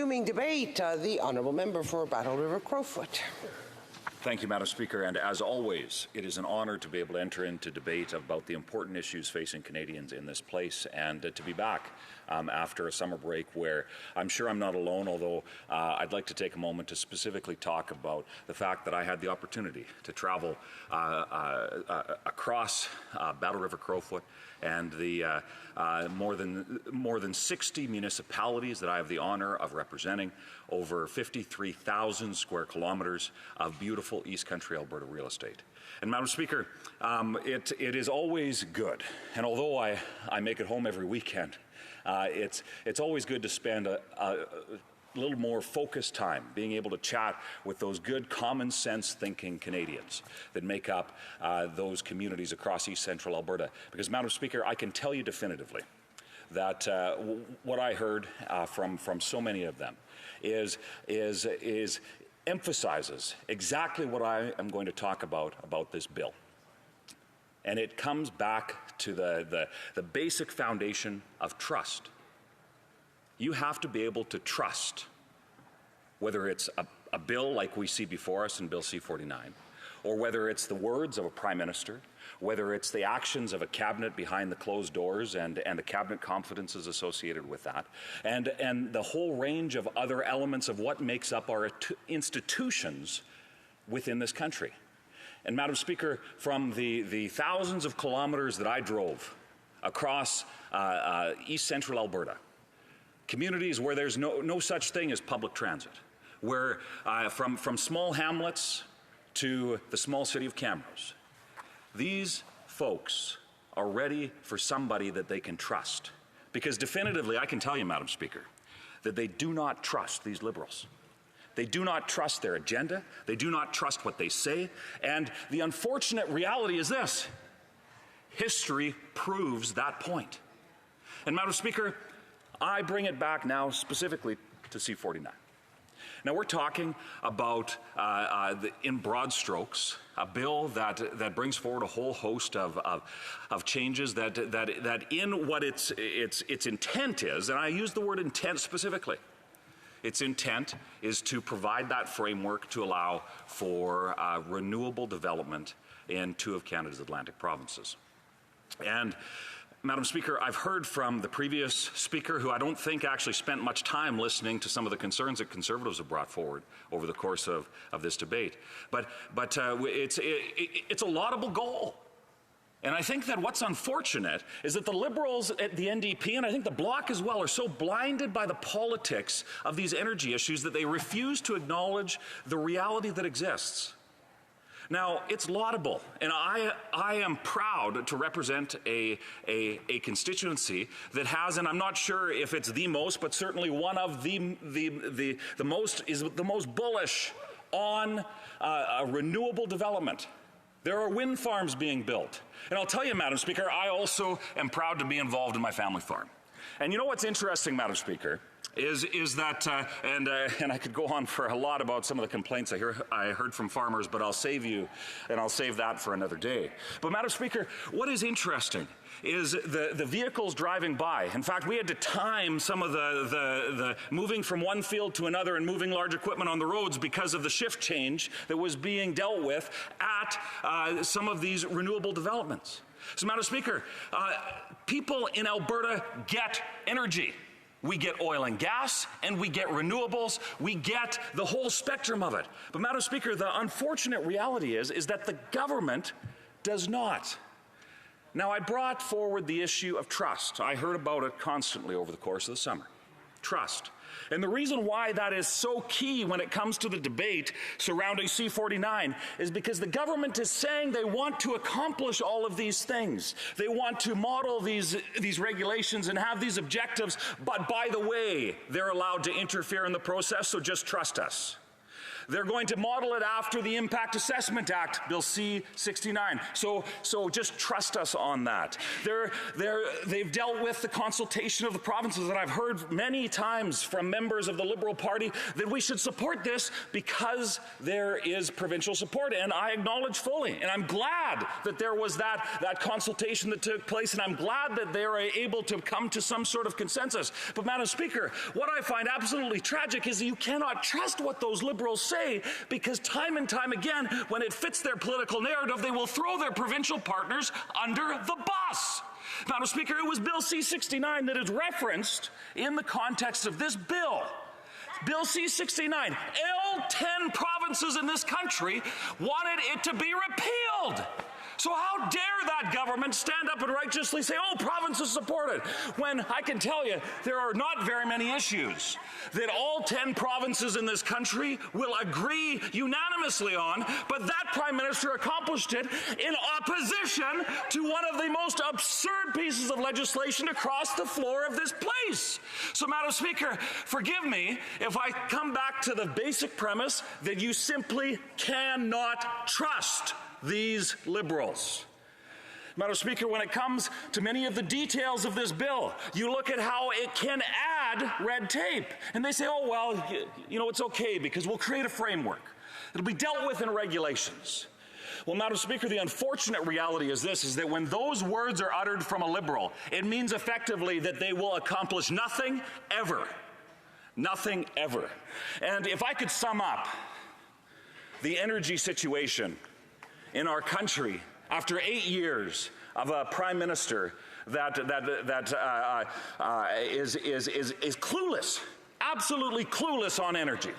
Resuming debate, the Honourable Member for Battle River Crowfoot. Thank you, Madam Speaker, and as always, it is an honour to be able to enter into debate about the important issues facing Canadians in this place, and to be back after a summer break where I'm sure I'm not alone, although I'd like to take a moment to specifically talk about the fact that I had the opportunity to travel across Battle River Crowfoot and the more than 60 municipalities that I have the honour of representing, over 53,000 square kilometres of beautiful East Country Alberta real estate. And Madam Speaker, it is always good, and although I make it home every weekend, it's always good to spend a little more focused time being able to chat with those good common sense thinking Canadians that make up those communities across East Central Alberta. Because Madam Speaker, I can tell you definitively that what I heard from so many of them is emphasizes exactly what I am going to talk about this bill. And it comes back to the basic foundation of trust. You have to be able to trust, whether it's a bill like we see before us in Bill C-49, or whether it's the words of a Prime Minister, whether it's the actions of a cabinet behind the closed doors and the cabinet confidences associated with that, and the whole range of other elements of what makes up our institutions within this country. And Madam Speaker, from the thousands of kilometres that I drove across East Central Alberta, communities where there's no such thing as public transit, where from small hamlets to the small city of Camrose, these folks are ready for somebody that they can trust. Because definitively, I can tell you, Madam Speaker, that they do not trust these Liberals. They do not trust their agenda. They do not trust what they say. And the unfortunate reality is this: history proves that point. And Madam Speaker, I bring it back now specifically to C-49. Now we're talking about, in broad strokes, a bill that brings forward a whole host of changes that in what its intent is, and I use the word intent specifically. Its intent is to provide that framework to allow for renewable development in two of Canada's Atlantic provinces. And Madam Speaker, I've heard from the previous speaker, who I don't think actually spent much time listening to some of the concerns that Conservatives have brought forward over the course of this debate. But it's a laudable goal. And I think that what's unfortunate is that the Liberals at the NDP, and I think the Bloc as well, are so blinded by the politics of these energy issues that they refuse to acknowledge the reality that exists. Now, it's laudable, and I am proud to represent a constituency that has, and I'm not sure if it's the most, but certainly one of the most bullish on renewable development. There are wind farms being built. And I'll tell you, Madam Speaker, I also am proud to be involved in my family farm. And you know what's interesting, Madam Speaker, is that, and I could go on for a lot about some of the complaints I heard from farmers, but I'll save that for another day. But Madam Speaker, what is interesting is the vehicles driving by. In fact, we had to time some of the moving from one field to another and moving large equipment on the roads because of the shift change that was being dealt with at some of these renewable developments. So, Madam Speaker, people in Alberta get energy. We get oil and gas, and we get renewables. We get the whole spectrum of it. But Madam Speaker, the unfortunate reality is that the government does not. Now, I brought forward the issue of trust. I heard about it constantly over the course of the summer. Trust. And the reason why that is so key when it comes to the debate surrounding C-49 is because the government is saying they want to accomplish all of these things. They want to model these regulations and have these objectives, but by the way, they're allowed to interfere in the process, so just trust us. They're going to model it after the Impact Assessment Act, Bill C-69. So just trust us on that. They've dealt with the consultation of the provinces, and I've heard many times from members of the Liberal Party that we should support this because there is provincial support, and I acknowledge fully. And I'm glad that there was that consultation that took place, and I'm glad that they are able to come to some sort of consensus. But, Madam Speaker, what I find absolutely tragic is that you cannot trust what those Liberals say, because time and time again, when it fits their political narrative, they will throw their provincial partners under the bus. Madam Speaker, it was Bill C-69 that is referenced in the context of this bill. Bill C-69, all 10 provinces in this country wanted it to be repealed. So how dare that government stand up and righteously say, oh, provinces support it, when I can tell you there are not very many issues that all 10 provinces in this country will agree unanimously on, but that Prime Minister accomplished it in opposition to one of the most absurd pieces of legislation across the floor of this place. So, Madam Speaker, forgive me if I come back to the basic premise that you simply cannot trust these Liberals. Madam Speaker, when it comes to many of the details of this bill, you look at how it can add red tape. And they say, oh, well, you know, it's okay because we'll create a framework. It'll be dealt with in regulations. Well, Madam Speaker, the unfortunate reality is this, is that when those words are uttered from a Liberal, it means effectively that they will accomplish nothing ever. Nothing ever. And if I could sum up the energy situation in our country after 8 years of a Prime Minister that is clueless, absolutely clueless on energy.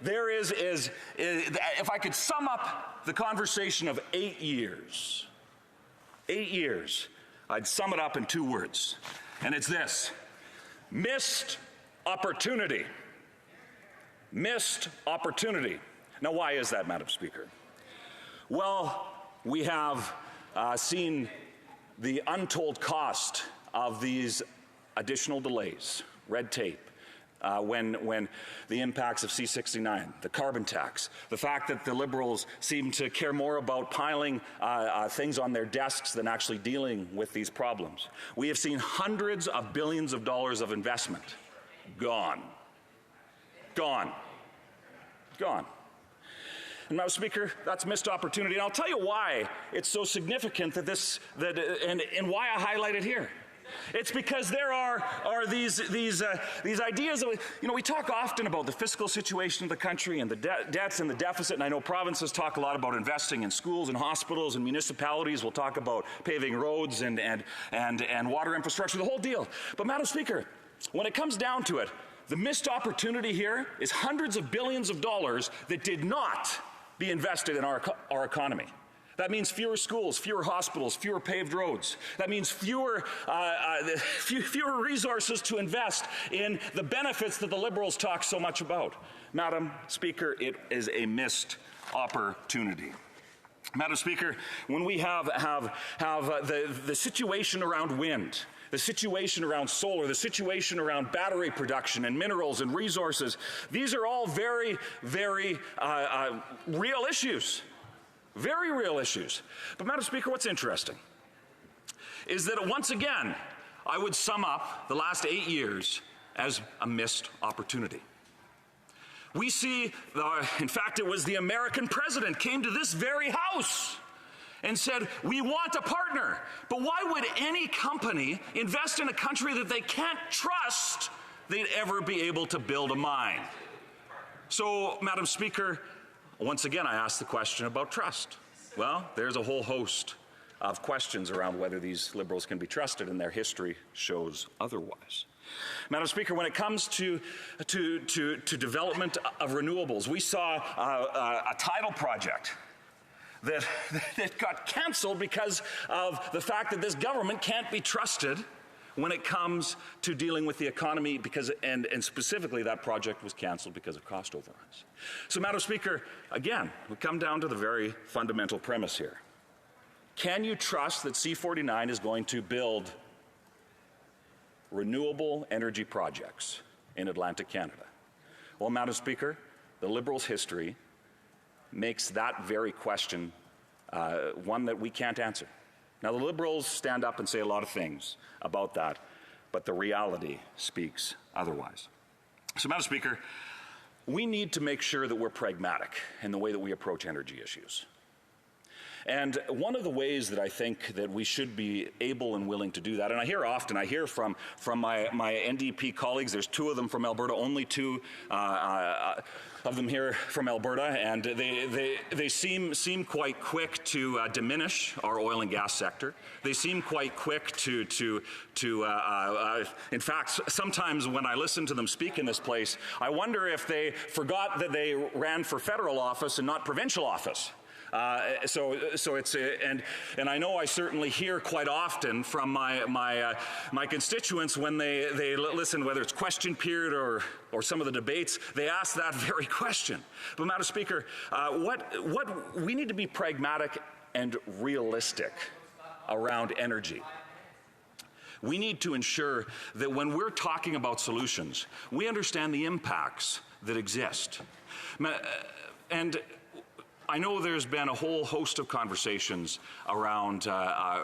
If I could sum up the conversation of 8 years, I'd sum it up in 2 words, and it's this: missed opportunity. Missed opportunity. Now, why is that, Madam Speaker? Well, we have seen the untold cost of these additional delays, red tape, when the impacts of C-69, the carbon tax, the fact that the Liberals seem to care more about piling things on their desks than actually dealing with these problems. We have seen hundreds of billions of dollars of investment gone. Gone. Gone. And, Madam Speaker, that's missed opportunity. And I'll tell you why it's so significant and why I highlight it here. It's because there are these ideas of, you know, we talk often about the fiscal situation of the country and the debts and the deficit, and I know provinces talk a lot about investing in schools and hospitals, and municipalities will talk about paving roads and water infrastructure, the whole deal. But, Madam Speaker, when it comes down to it, the missed opportunity here is hundreds of billions of dollars that did not be invested in our economy. That means fewer schools, fewer hospitals, fewer paved roads. That means fewer resources to invest in the benefits that the Liberals talk so much about. Madam Speaker, it is a missed opportunity. Madam Speaker, when we have the situation around wind, the situation around solar, the situation around battery production and minerals and resources, these are all very, very real issues. Very real issues. But, Madam Speaker, what's interesting is that once again, I would sum up the last 8 years as a missed opportunity. We see, in fact, it was the American president came to this very house and said, we want a partner. But why would any company invest in a country that they can't trust they'd ever be able to build a mine? So, Madam Speaker, once again, I ask the question about trust. Well, there's a whole host of questions around whether these Liberals can be trusted, and their history shows otherwise. Madam Speaker, when it comes to development of renewables, we saw a tidal project that got canceled because of the fact that this government can't be trusted when it comes to dealing with the economy, and specifically that project was canceled because of cost overruns. So, Madam Speaker, again, we come down to the very fundamental premise here. Can you trust that C-49 is going to build renewable energy projects in Atlantic Canada? Well, Madam Speaker, the Liberals' history makes that very question one that we can't answer. Now, the Liberals stand up and say a lot of things about that, but the reality speaks otherwise. So, Madam Speaker, we need to make sure that we're pragmatic in the way that we approach energy issues. And one of the ways that I think that we should be able and willing to do that, and I hear from my NDP colleagues, there's two of them from Alberta, only two of them here from Alberta, and they seem quite quick to diminish our oil and gas sector. They seem quite quick to in fact, sometimes when I listen to them speak in this place, I wonder if they forgot that they ran for federal office and not provincial office. So it's and I know I certainly hear quite often from my constituents when they listen, whether it's question period or some of the debates, they ask that very question. But Madam Speaker, what we need to be pragmatic and realistic around energy. We need to ensure that when we're talking about solutions, we understand the impacts that exist. And I know there's been a whole host of conversations around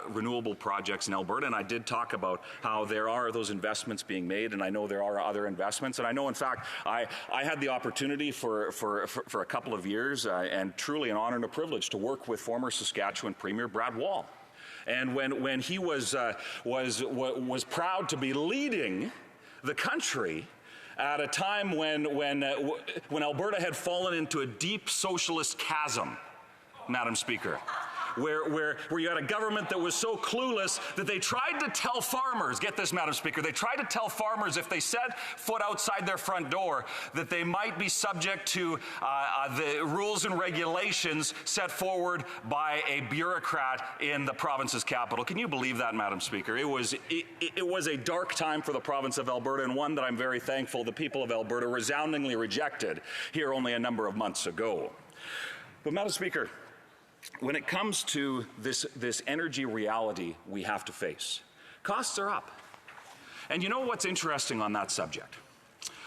renewable projects in Alberta, and I did talk about how there are those investments being made, and I know there are other investments. And I know, in fact, I had the opportunity for a couple of years, and truly an honor and a privilege, to work with former Saskatchewan Premier Brad Wall. And when he was proud to be leading the country at a time when Alberta had fallen into a deep socialist chasm, Madam Speaker, where you had a government that was so clueless that they tried to tell farmers, get this, Madam Speaker, they tried to tell farmers if they set foot outside their front door that they might be subject to the rules and regulations set forward by a bureaucrat in the province's capital. Can you believe that, Madam Speaker? It was a dark time for the province of Alberta, and one that I'm very thankful the people of Alberta resoundingly rejected here only a number of months ago. But, Madam Speaker, when it comes to this energy reality we have to face, costs are up. And you know what's interesting on that subject?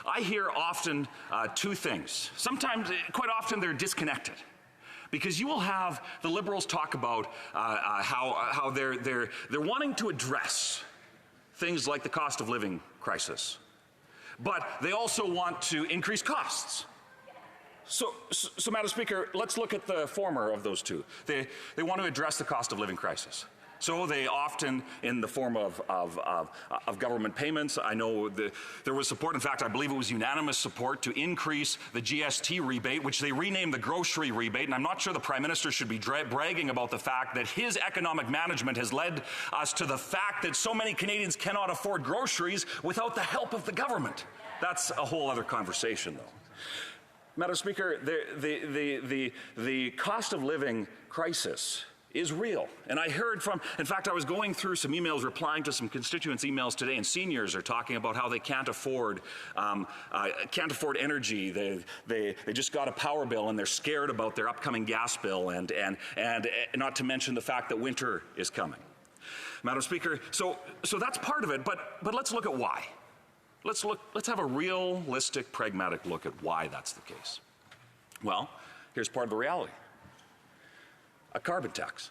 I hear often two things. Sometimes, quite often, they're disconnected. Because you will have the Liberals talk about how they're wanting to address things like the cost of living crisis. But they also want to increase costs. So, Madam Speaker, let's look at the former of those two. They want to address the cost of living crisis. So they often, in the form of government payments, I know there was support, in fact, I believe it was unanimous support to increase the GST rebate, which they renamed the grocery rebate, and I'm not sure the Prime Minister should be bragging about the fact that his economic management has led us to the fact that so many Canadians cannot afford groceries without the help of the government. That's a whole other conversation, though. Madam Speaker, the cost of living crisis is real. And I heard from, in fact, I was going through some emails, replying to some constituents' emails today, and seniors are talking about how they can't afford energy. They just got a power bill and they're scared about their upcoming gas bill, and not to mention the fact that winter is coming. Madam Speaker, so that's part of it, but let's look at why. Let's have a realistic, pragmatic look at why that's the case. Well, here's part of the reality. A carbon tax.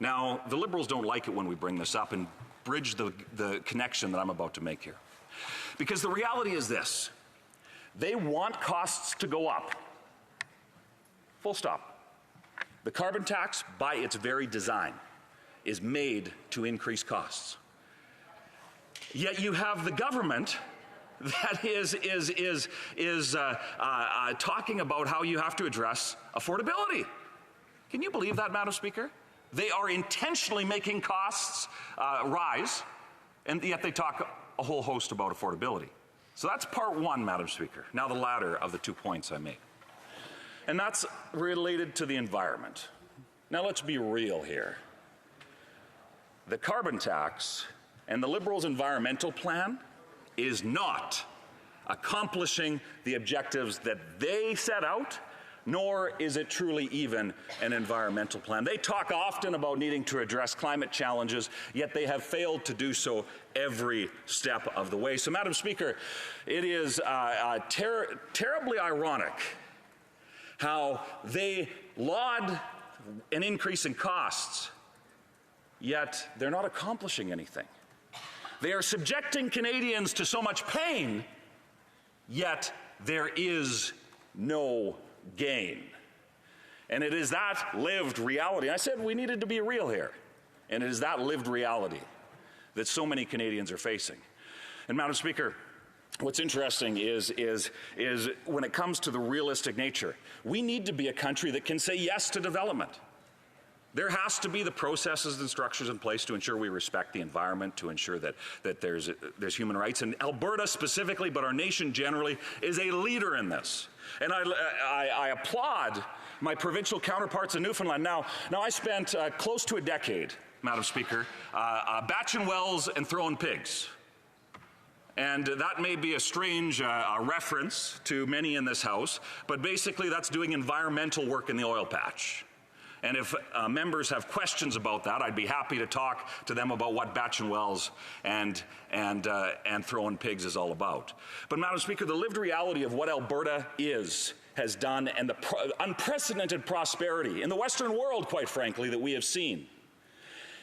Now, the Liberals don't like it when we bring this up and bridge the connection that I'm about to make here. Because the reality is this. They want costs to go up. Full stop. The carbon tax, by its very design, is made to increase costs. Yet you have the government that is talking about how you have to address affordability. Can you believe that, Madam Speaker? They are intentionally making costs rise, and yet they talk a whole host about affordability. So that's part one, Madam Speaker. Now the latter of the 2 points I made. And that's related to the environment. Now let's be real here. The carbon tax and the Liberals' environmental plan is not accomplishing the objectives that they set out, nor is it truly even an environmental plan. They talk often about needing to address climate challenges, yet they have failed to do so every step of the way. So, Madam Speaker, it is terribly ironic how they laud an increase in costs, yet they're not accomplishing anything. They are subjecting Canadians to so much pain, yet there is no gain. And it is that lived reality. I said we needed to be real here. And it is that lived reality that so many Canadians are facing. And Madam Speaker, what's interesting is when it comes to the realistic nature, we need to be a country that can say yes to development. There has to be the processes and structures in place to ensure we respect the environment, to ensure that there's human rights. And Alberta specifically, but our nation generally, is a leader in this. And I applaud my provincial counterparts in Newfoundland. Now I spent close to a decade, Madam Speaker, batching wells and throwing pigs. And that may be a strange reference to many in this House, but basically that's doing environmental work in the oil patch. And if members have questions about that, I'd be happy to talk to them about what batching wells and throwing pigs is all about. But Madam Speaker, the lived reality of what Alberta has done, and the unprecedented prosperity in the Western world, quite frankly, that we have seen,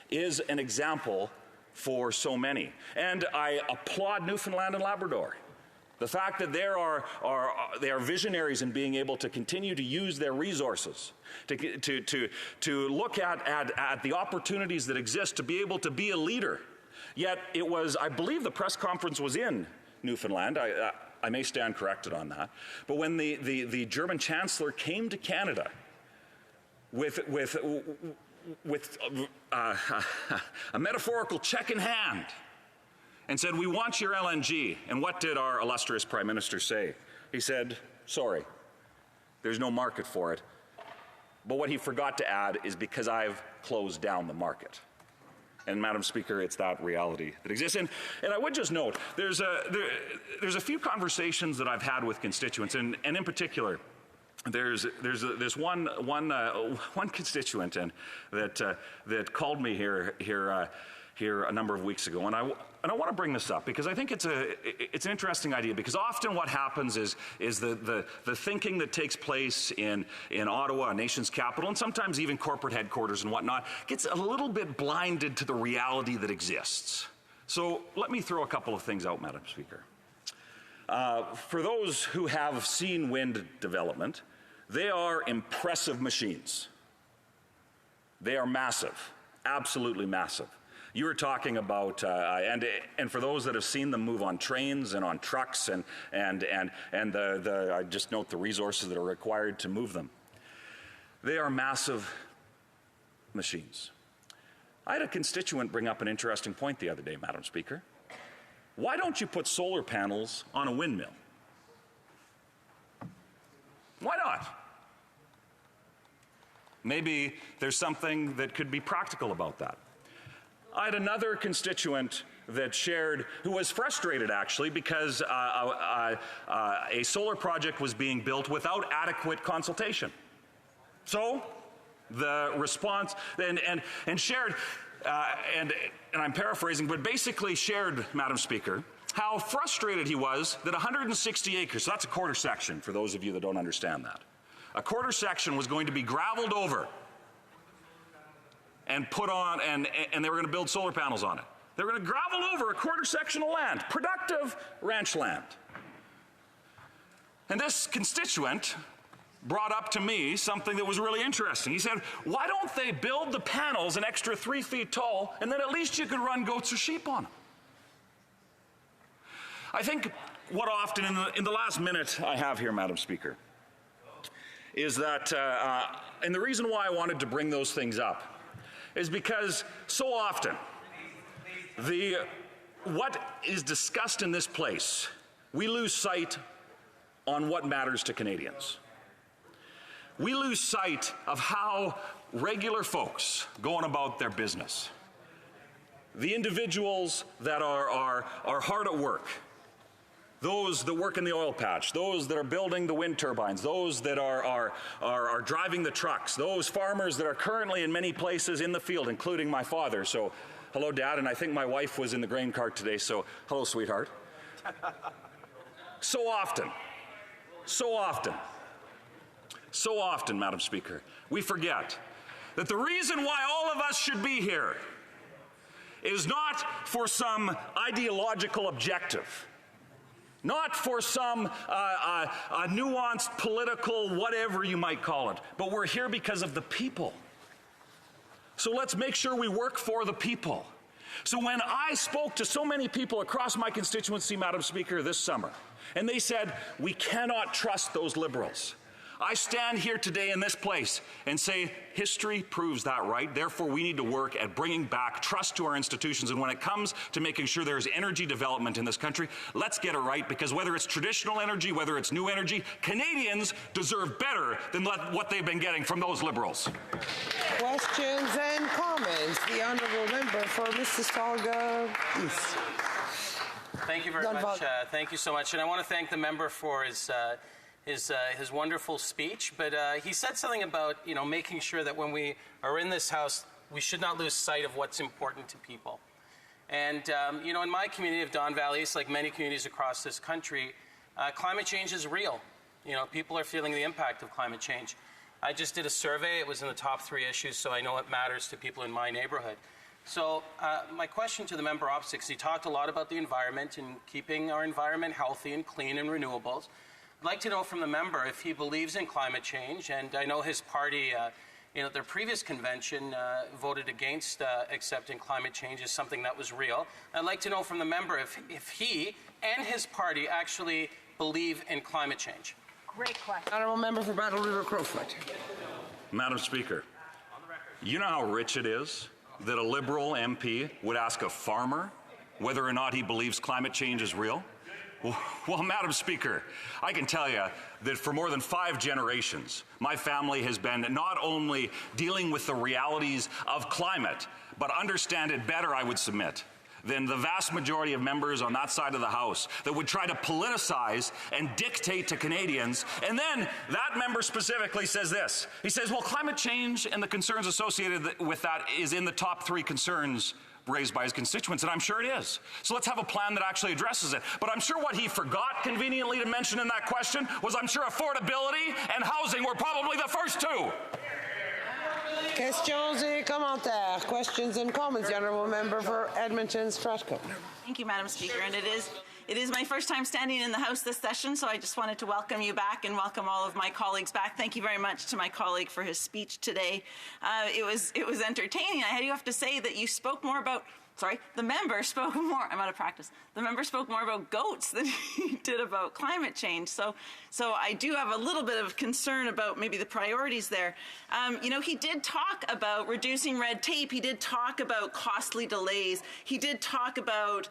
is an example for so many. And I applaud Newfoundland and Labrador. The fact that they are visionaries in being able to continue to use their resources, to look at the opportunities that exist, to be able to be a leader. Yet it was, I believe the press conference was in Newfoundland, I may stand corrected on that, but when the German Chancellor came to Canada with a metaphorical check in hand, and said, we want your LNG. And what did our illustrious Prime Minister say? He said, sorry, there's no market for it. But what he forgot to add is because I've closed down the market. And Madam Speaker, it's that reality that exists. And I would just note, there's a few conversations that I've had with constituents, and in particular, there's this one constituent that called me here a number of weeks ago, and I want to bring this up because I think it's an interesting idea, because often what happens is the thinking that takes place in Ottawa, a nation's capital, and sometimes even corporate headquarters and whatnot, gets a little bit blinded to the reality that exists. So let me throw a couple of things out, Madam Speaker. For those who have seen wind development, they are impressive machines. They are massive, absolutely massive. You were talking about, and for those that have seen them move on trains and on trucks, and I just note the resources that are required to move them. They are massive machines. I had a constituent bring up an interesting point the other day, Madam Speaker. Why don't you put solar panels on a windmill? Why not? Maybe there's something that could be practical about that. I had another constituent that shared, who was frustrated actually, because a solar project was being built without adequate consultation. So the response, and shared, and I'm paraphrasing, but basically shared, Madam Speaker, how frustrated he was that 160 acres, so that's a quarter section for those of you that don't understand that. A quarter section was going to be graveled over and put on, and they were going to build solar panels on it. They were going to gravel over a quarter section of land, productive ranch land. And this constituent brought up to me something that was really interesting. He said, why don't they build the panels an extra 3 feet tall, and then at least you could run goats or sheep on them? I think what often, in the last minute I have here, Madam Speaker, is that, and the reason why I wanted to bring those things up is because so often what is discussed in this place, we lose sight on what matters to Canadians. We lose sight of how regular folks going about their business, the individuals that are hard at work, those that work in the oil patch, those that are building the wind turbines, those that are driving the trucks, those farmers that are currently in many places in the field, including my father. So, hello, Dad, and I think my wife was in the grain cart today, so hello, sweetheart. So often, so often, Madam Speaker, we forget that the reason why all of us should be here is not for some ideological objective, not for some nuanced political whatever you might call it, but we're here because of the people. So let's make sure we work for the people. So when I spoke to so many people across my constituency, Madam Speaker, this summer, and they said, we cannot trust those Liberals, I stand here today in this place and say history proves that right. Therefore, we need to work at bringing back trust to our institutions. And when it comes to making sure there's energy development in this country, let's get it right, because whether it's traditional energy, whether it's new energy, Canadians deserve better than what they've been getting from those Liberals. Questions and comments. The honourable member for Mississauga East. Thank you very much. Thank you so much. And I want to thank the member for his wonderful speech, but he said something about, making sure that when we are in this House, we should not lose sight of what's important to people. And, in my community of Don Valley East, like many communities across this country, climate change is real. People are feeling the impact of climate change. I just did a survey. It was in the top 3 issues, so I know it matters to people in my neighborhood. So my question to the member opposite, because he talked a lot about the environment and keeping our environment healthy and clean and renewables. I'd like to know from the member if he believes in climate change, and I know his party, their previous convention voted against accepting climate change as something that was real. I'd like to know from the member if he and his party actually believe in climate change. Great question. Honourable member for Battle River Crowfoot. Madam Speaker, you know how rich it is that a Liberal MP would ask a farmer whether or not he believes climate change is real? Well, Madam Speaker, I can tell you that for more than 5 generations, my family has been not only dealing with the realities of climate, but understand it better, I would submit, than the vast majority of members on that side of the House that would try to politicize and dictate to Canadians. And then that member specifically says this. He says, well, climate change and the concerns associated with that is in the top 3 concerns raised by his constituents, and I'm sure it is. So let's have a plan that actually addresses it. But I'm sure what he forgot conveniently to mention in that question was, I'm sure, affordability and housing were probably the first 2. Questions et commentaires. Questions and comments. The honourable member for Edmonton Strathcona. Thank you, Madam Speaker. And it is my first time standing in the House this session, so I just wanted to welcome you back and welcome all of my colleagues back. Thank you very much to my colleague for his speech today. It was entertaining. I do have to say that you spoke more about. The member spoke more. I'm out of practice. The member spoke more about goats than he did about climate change. So I do have a little bit of concern about maybe the priorities there. He did talk about reducing red tape. He did talk about costly delays. He did talk about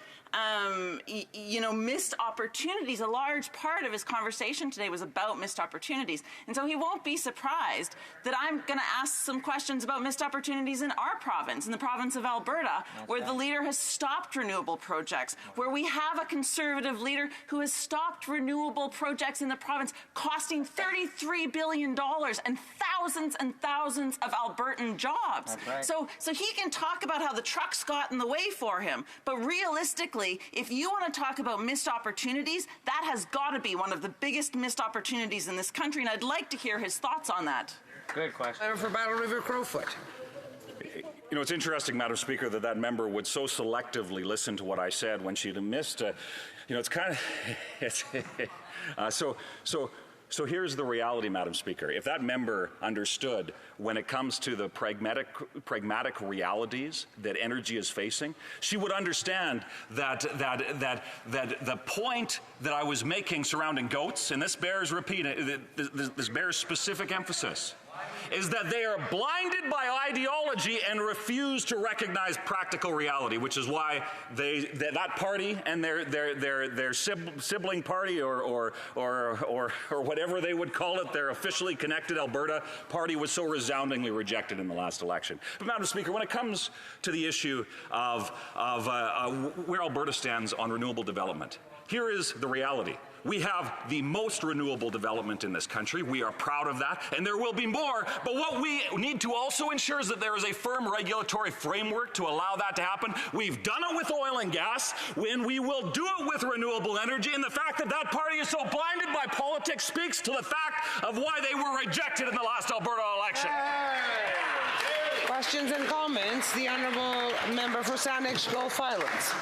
missed opportunities. A large part of his conversation today was about missed opportunities. And so he won't be surprised that I'm going to ask some questions about missed opportunities in our province, in the province of Alberta, where the leader has stopped renewable projects, where we have a Conservative leader who has stopped renewable projects in the province costing $33 billion and thousands of Albertan jobs. Right. So he can talk about how the trucks got in the way for him, but realistically, if you want to talk about missed opportunities, that has got to be one of the biggest missed opportunities in this country, and I'd like to hear his thoughts on that. Good question. Member for Battle River Crowfoot. It's interesting, Madam Speaker, that member would so selectively listen to what I said when she'd missed. It's kind of So here's the reality, Madam Speaker. If that member understood when it comes to the pragmatic realities that energy is facing, she would understand that the point that I was making surrounding goats, and this bears repeating, this bears specific emphasis, is that they are blinded by ideology and refuse to recognize practical reality, which is why that party and their sibling party or whatever they would call it, their officially connected Alberta party, was so resoundingly rejected in the last election. But Madam Speaker, when it comes to the issue of where Alberta stands on renewable development, here is the reality. We have the most renewable development in this country. We are proud of that, and there will be more. But what we need to also ensure is that there is a firm regulatory framework to allow that to happen. We've done it with oil and gas, and we will do it with renewable energy. And the fact that that party is so blinded by politics speaks to the fact of why they were rejected in the last Alberta election. Questions and comments? The Honourable Member for Saanich Gulf Islands.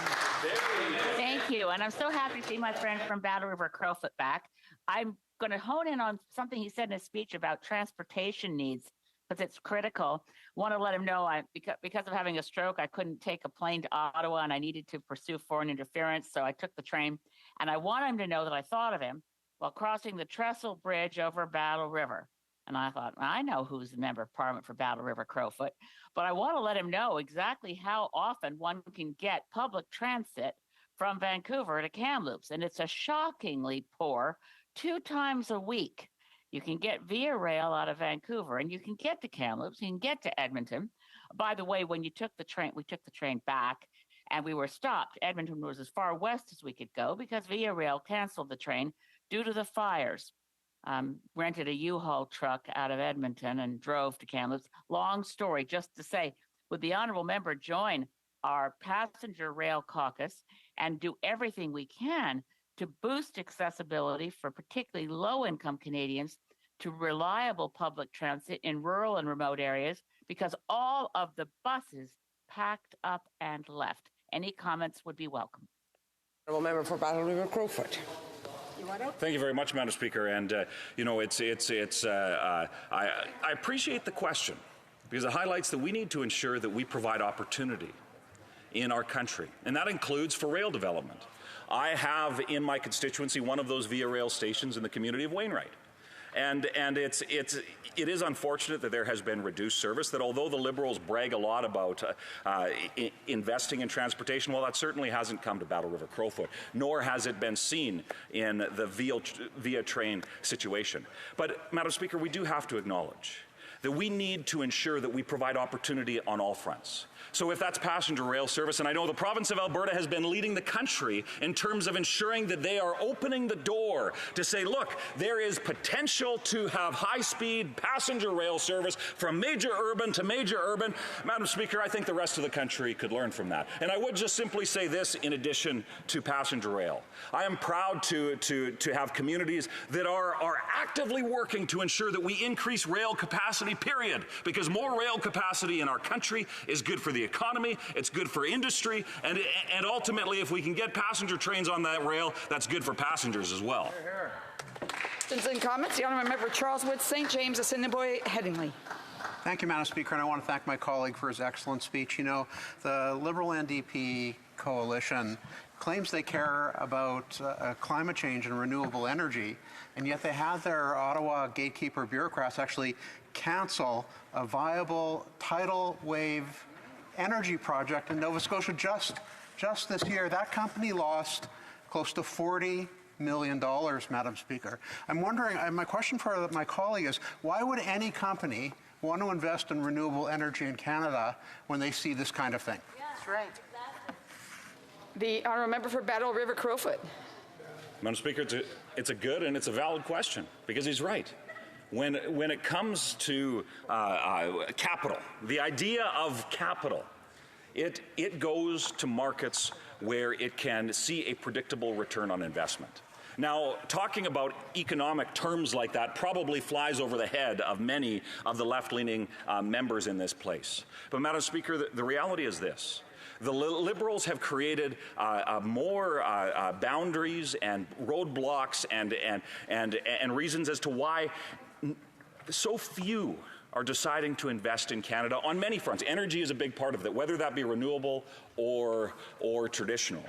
Thank you. And I'm so happy to see my friend from Battle River Crowfoot back. I'm going to hone in on something he said in his speech about transportation needs, because it's critical. Want to let him know because of having a stroke, I couldn't take a plane to Ottawa and I needed to pursue foreign interference. So I took the train, and I want him to know that I thought of him while crossing the Trestle Bridge over Battle River. And I thought, I know who's the member of Parliament for Battle River Crowfoot, but I want to let him know exactly how often one can get public transit from Vancouver to Kamloops. And it's a shockingly poor 2 times a week. You can get via rail out of Vancouver, and you can get to Kamloops, you can get to Edmonton. By the way, when you took the train, we took the train back and we were stopped. Edmonton was as far west as we could go because Via Rail canceled the train due to the fires. Rented a U-Haul truck out of Edmonton and drove to Kamloops. Long story, just to say, would the honourable member join our passenger rail caucus and do everything we can to boost accessibility for particularly low-income Canadians to reliable public transit in rural and remote areas, because all of the buses packed up and left. Any comments would be welcome. Honourable Member for Battle River Crowfoot. Thank you very much, Madam Speaker. And I appreciate the question, because it highlights that we need to ensure that we provide opportunity in our country, and that includes for rail development. I have in my constituency one of those Via Rail stations in the community of Wainwright. And it is unfortunate that there has been reduced service, that although the Liberals brag a lot about investing in transportation, well, that certainly hasn't come to Battle River Crowfoot, nor has it been seen in the Via train situation. But, Madam Speaker, we do have to acknowledge that we need to ensure that we provide opportunity on all fronts. So if that's passenger rail service, and I know the province of Alberta has been leading the country in terms of ensuring that they are opening the door to say, look, there is potential to have high-speed passenger rail service from major urban to major urban. Madam Speaker, I think the rest of the country could learn from that. And I would just simply say this in addition to passenger rail. I am proud to have communities that are actively working to ensure that we increase rail capacity, period, because more rail capacity in our country is good for the economy, it's good for industry, and ultimately, if we can get passenger trains on that rail, that's good for passengers as well. Questions and comments? The Honourable Member Charles Wood, St. James, Assiniboia, Headingley. Thank you, Madam Speaker, and I want to thank my colleague for his excellent speech. You know, the Liberal NDP coalition claims they care about climate change and renewable energy, and yet they had their Ottawa gatekeeper bureaucrats actually cancel a viable tidal wave energy project in Nova Scotia just this year. That company lost close to $40 million, Madam Speaker. I'm wondering, my question for my colleague is, why would any company want to invest in renewable energy in Canada when they see this kind of thing? That's right. The Honourable Member for Battle River Crowfoot. Madam Speaker, it's a good and it's a valid question, because he's right. When it comes to capital, the idea of capital, it goes to markets where it can see a predictable return on investment. Now, talking about economic terms like that probably flies over the head of many of the left-leaning members in this place. But, Madam Speaker, the reality is this. The Liberals have created more boundaries and roadblocks and reasons as to why so few are deciding to invest in Canada on many fronts. Energy is a big part of it, whether that be renewable or traditional.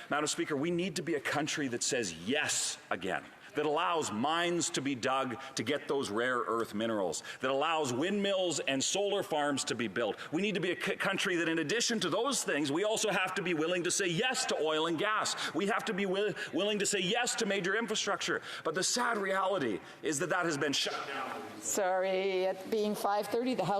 Madam Speaker, we need to be a country that says yes again, that allows mines to be dug to get those rare earth minerals, that allows windmills and solar farms to be built. We need to be a country that, in addition to those things, we also have to be willing to say yes to oil and gas. We have to be willing to say yes to major infrastructure. But the sad reality is that has been shut down. Sorry, it being 5:30, the House